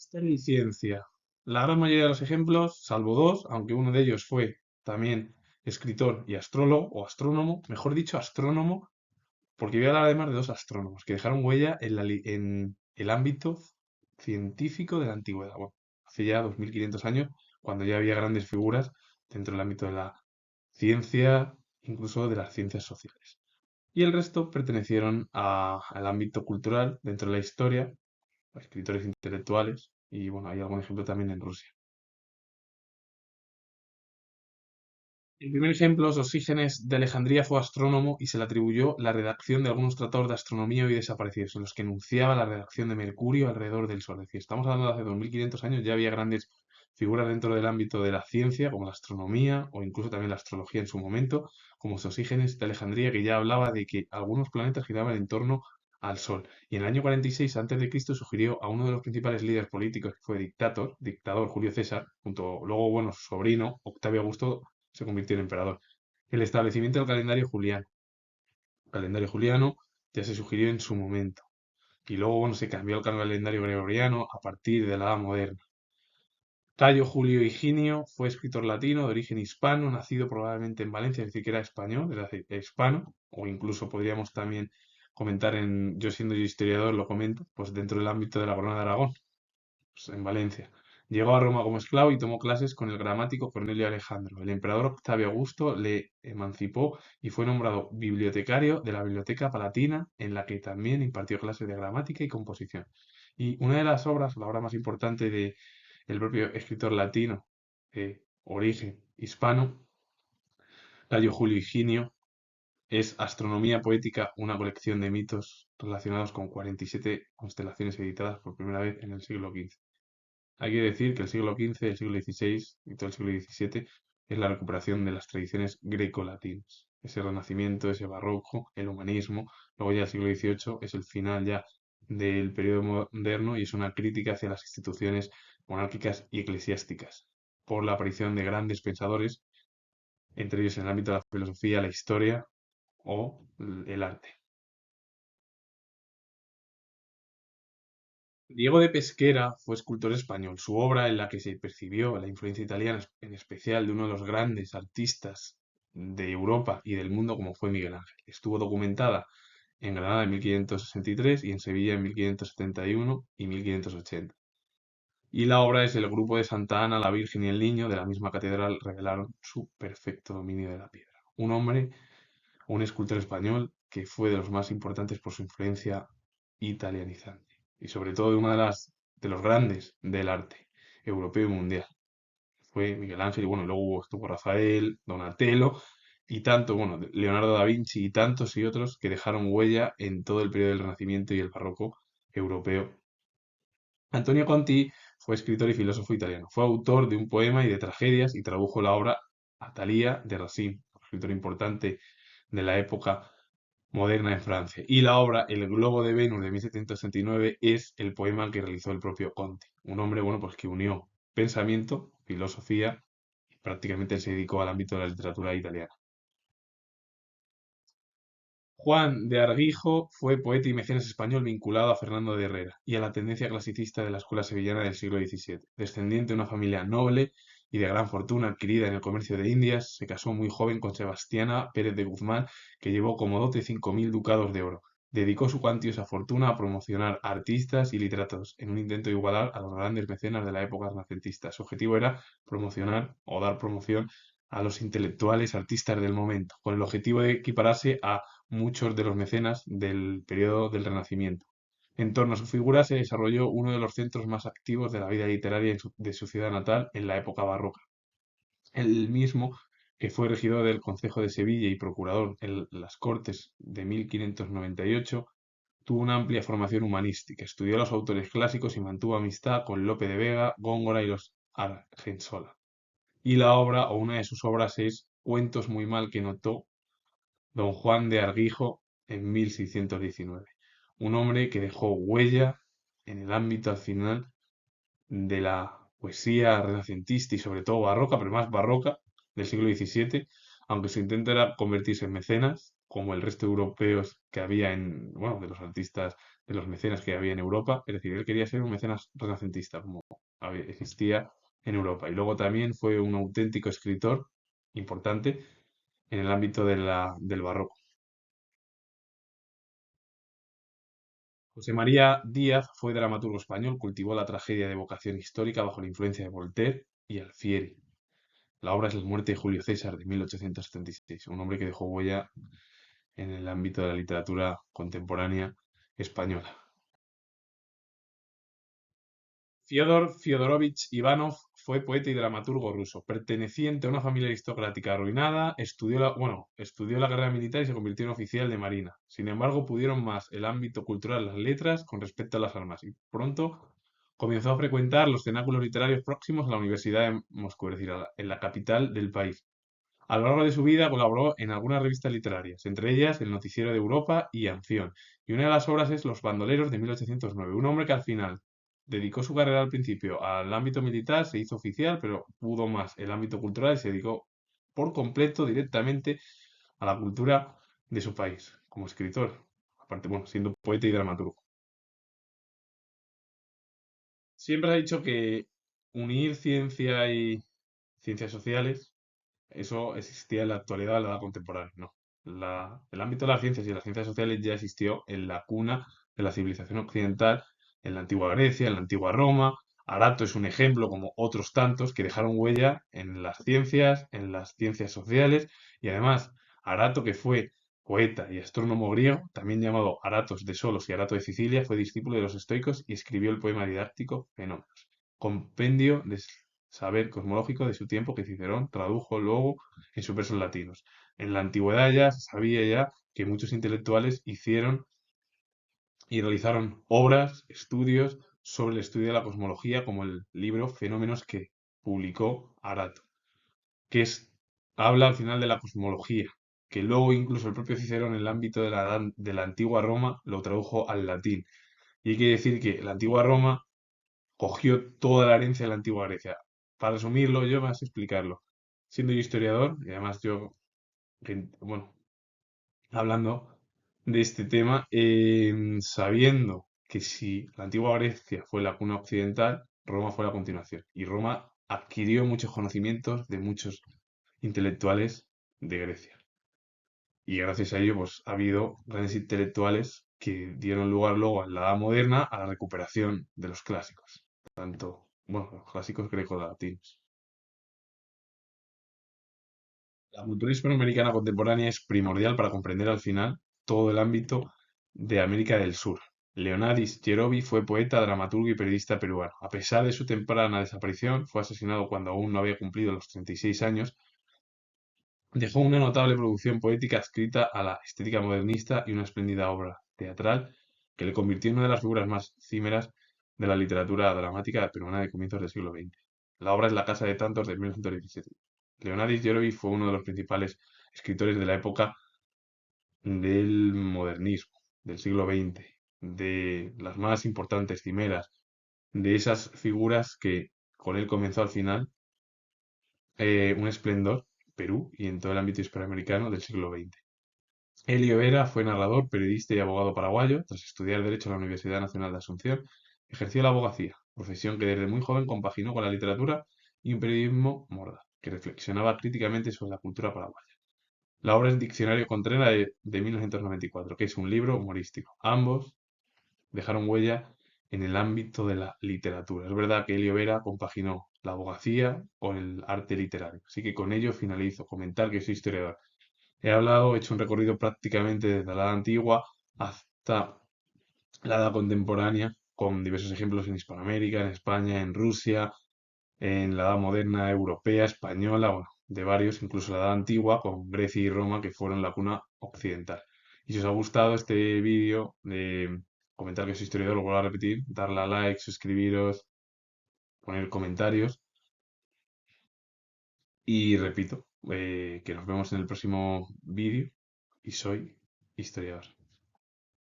Historia y ciencia. La gran mayoría de los ejemplos, salvo dos, aunque uno de ellos fue también escritor y astrólogo, o astrónomo, mejor dicho, astrónomo, porque voy a hablar además de dos astrónomos que dejaron huella en el ámbito científico de la antigüedad. Bueno, hace ya 2500 años, cuando ya había grandes figuras dentro del ámbito de la ciencia, incluso de las ciencias sociales. Y el resto pertenecieron al ámbito cultural dentro de la historia, a escritores intelectuales, y bueno, hay algún ejemplo también en Rusia. El primer ejemplo, Sosígenes de Alejandría, fue astrónomo y se le atribuyó la redacción de algunos tratados de astronomía hoy desaparecidos, en los que enunciaba la redacción de Mercurio alrededor del Sol. Es decir, estamos hablando de hace 2500 años, ya había grandes figuras dentro del ámbito de la ciencia, como la astronomía o incluso también la astrología en su momento, como Sosígenes de Alejandría, que ya hablaba de que algunos planetas giraban en torno al Sol. Y en el año 46 a.C. sugirió a uno de los principales líderes políticos, que fue dictador Julio César, junto luego, bueno, su sobrino, Octavio Augusto, se convirtió en emperador. El establecimiento del calendario juliano. El calendario juliano ya se sugirió en su momento. Y luego, bueno, se cambió al calendario gregoriano a partir de la Edad Moderna. Cayo Julio Higinio fue escritor latino de origen hispano, nacido probablemente en Valencia, es decir, que era español, es decir, hispano, o incluso podríamos también comentar yo siendo yo historiador, lo comento, pues dentro del ámbito de la Corona de Aragón, pues en Valencia. Llegó a Roma como esclavo y tomó clases con el gramático Cornelio Alejandro. El emperador Octavio Augusto le emancipó y fue nombrado bibliotecario de la Biblioteca Palatina, en la que también impartió clases de gramática y composición. Y una de las obras, la obra más importante de el propio escritor latino de origen hispano, Cayo Julio Higinio, es Astronomía Poética, una colección de mitos relacionados con 47 constelaciones editadas por primera vez en el siglo XV. Hay que decir que el siglo XV, el siglo XVI y todo el siglo XVII es la recuperación de las tradiciones grecolatinas. Ese renacimiento, ese barroco, el humanismo. Luego ya el siglo XVIII es el final ya del periodo moderno y es una crítica hacia las instituciones monárquicas y eclesiásticas por la aparición de grandes pensadores, entre ellos en el ámbito de la filosofía, la historia o el arte. Diego de Pesquera fue escultor español. Su obra, en la que se percibió la influencia italiana, en especial de uno de los grandes artistas de Europa y del mundo como fue Miguel Ángel, estuvo documentada en Granada en 1563 y en Sevilla en 1571 y 1580. Y la obra es el grupo de Santa Ana, la Virgen y el Niño de la misma catedral revelaron su perfecto dominio de la piedra. Un hombre, un escultor español que fue de los más importantes por su influencia italianizante y sobre todo de una de los grandes del arte europeo y mundial. Fue Miguel Ángel y bueno, luego estuvo Rafael, Donatello y tanto, bueno, Leonardo da Vinci y tantos y otros que dejaron huella en todo el periodo del Renacimiento y el Barroco europeo. Antonio Conti fue escritor y filósofo italiano. Fue autor de un poema y de tragedias y tradujo la obra Atalía de Racine, escritor importante de la época moderna en Francia. Y la obra El globo de Venus de 1769 es el poema que realizó el propio Conti. Un hombre, bueno, pues que unió pensamiento, filosofía, y prácticamente se dedicó al ámbito de la literatura italiana. Juan de Argijo fue poeta y mecenas español vinculado a Fernando de Herrera y a la tendencia clasicista de la escuela sevillana del siglo XVII. Descendiente de una familia noble y de gran fortuna adquirida en el comercio de Indias, se casó muy joven con Sebastiana Pérez de Guzmán, que llevó como dote 5.000 ducados de oro. Dedicó su cuantiosa fortuna a promocionar artistas y literatos, en un intento de igualar a los grandes mecenas de la época renacentista. Su objetivo era promocionar o dar promoción a los intelectuales artistas del momento, con el objetivo de equipararse a muchos de los mecenas del periodo del Renacimiento. En torno a su figura se desarrolló uno de los centros más activos de la vida literaria de su ciudad natal en la época barroca. El mismo que fue regidor del Concejo de Sevilla y procurador en las Cortes de 1598, tuvo una amplia formación humanística, estudió a los autores clásicos y mantuvo amistad con Lope de Vega, Góngora y los Argensola. Y la obra, o una de sus obras, es Cuentos muy mal que notó Don Juan de Argijo en 1619. Un hombre que dejó huella en el ámbito al final de la poesía renacentista y sobre todo barroca, pero más barroca del siglo XVII, aunque su intento era convertirse en mecenas, como el resto de europeos que había en, bueno, de los artistas, de los mecenas que había en Europa. Es decir, él quería ser un mecenas renacentista, como existía en Europa. Y luego también fue un auténtico escritor importante en el ámbito del barroco. José María Díaz fue dramaturgo español, cultivó la tragedia de vocación histórica bajo la influencia de Voltaire y Alfieri. La obra es La muerte de Julio César de 1876, un hombre que dejó huella en el ámbito de la literatura contemporánea española. Fyodor Fyodorovich Ivanov fue poeta y dramaturgo ruso, perteneciente a una familia aristocrática arruinada, estudió la carrera militar y se convirtió en oficial de marina. Sin embargo, pudieron más el ámbito cultural, las letras, con respecto a las armas, y pronto comenzó a frecuentar los cenáculos literarios próximos a la Universidad de Moscú, es decir, en la capital del país. A lo largo de su vida colaboró en algunas revistas literarias, entre ellas El Noticiero de Europa y Acción, y una de las obras es Los Bandoleros de 1809. Un hombre que al final dedicó su carrera al principio al ámbito militar, se hizo oficial, pero pudo más el ámbito cultural y se dedicó por completo directamente a la cultura de su país, como escritor, aparte, bueno, siendo poeta y dramaturgo. Siempre ha dicho que unir ciencia y ciencias sociales, eso existía en la actualidad, en la edad contemporánea, ¿no? El ámbito de las ciencias y las ciencias sociales ya existió en la cuna de la civilización occidental, en la antigua Grecia, en la antigua Roma. Arato es un ejemplo, como otros tantos, que dejaron huella en las ciencias sociales, y además, Arato, que fue poeta y astrónomo griego, también llamado Aratos de Solos y Arato de Sicilia, fue discípulo de los estoicos y escribió el poema didáctico Fenómenos, compendio de saber cosmológico de su tiempo que Cicerón tradujo luego en sus versos latinos. En la antigüedad ya se sabía ya que muchos intelectuales hicieron y realizaron obras, estudios sobre el estudio de la cosmología, como el libro Fenómenos que publicó Arato, que habla al final de la cosmología, que luego incluso el propio Cicerón en el ámbito de la antigua Roma lo tradujo al latín. Y hay que decir que la antigua Roma cogió toda la herencia de la antigua Grecia. Para resumirlo, yo más explicarlo. Siendo yo historiador, y además yo, bueno, hablando de este tema, sabiendo que si la antigua Grecia fue la cuna occidental, Roma fue la continuación. Y Roma adquirió muchos conocimientos de muchos intelectuales de Grecia. Y gracias a ello, pues ha habido grandes intelectuales que dieron lugar luego en la Edad Moderna a la recuperación de los clásicos, tanto, bueno, los clásicos greco-latinos. La cultura hispanoamericana contemporánea es primordial para comprender al final todo el ámbito de América del Sur. Leonardis Yerovi fue poeta, dramaturgo y periodista peruano. A pesar de su temprana desaparición, fue asesinado cuando aún no había cumplido los 36 años. Dejó una notable producción poética adscrita a la estética modernista y una espléndida obra teatral que le convirtió en una de las figuras más címeras de la literatura dramática peruana de comienzos del siglo XX. La obra es La Casa de Tantos de 1917. Leonardis Yerovi fue uno de los principales escritores de la época del modernismo, del siglo XX, de las más importantes cimeras, de esas figuras que con él comenzó al final un esplendor en Perú y en todo el ámbito hispanoamericano del siglo XX. Elio Vera fue narrador, periodista y abogado paraguayo. Tras estudiar Derecho en la Universidad Nacional de Asunción, ejerció la abogacía, profesión que desde muy joven compaginó con la literatura y un periodismo mordaz, que reflexionaba críticamente sobre la cultura paraguaya. La obra es Diccionario Contreras de 1994, que es un libro humorístico. Ambos dejaron huella en el ámbito de la literatura. Es verdad que Elio Vera compaginó la abogacía con el arte literario. Así que con ello finalizo. Comentar que soy historiador. He hablado, he hecho un recorrido prácticamente desde la edad antigua hasta la edad contemporánea, con diversos ejemplos en Hispanoamérica, en España, en Rusia, en la edad moderna europea, española, bueno, de varios, incluso la edad antigua, con Grecia y Roma, que fueron la cuna occidental. Y si os ha gustado este vídeo, comentar que soy historiador, lo vuelvo a repetir, darle a like, suscribiros, poner comentarios y repito, que nos vemos en el próximo vídeo y soy historiador.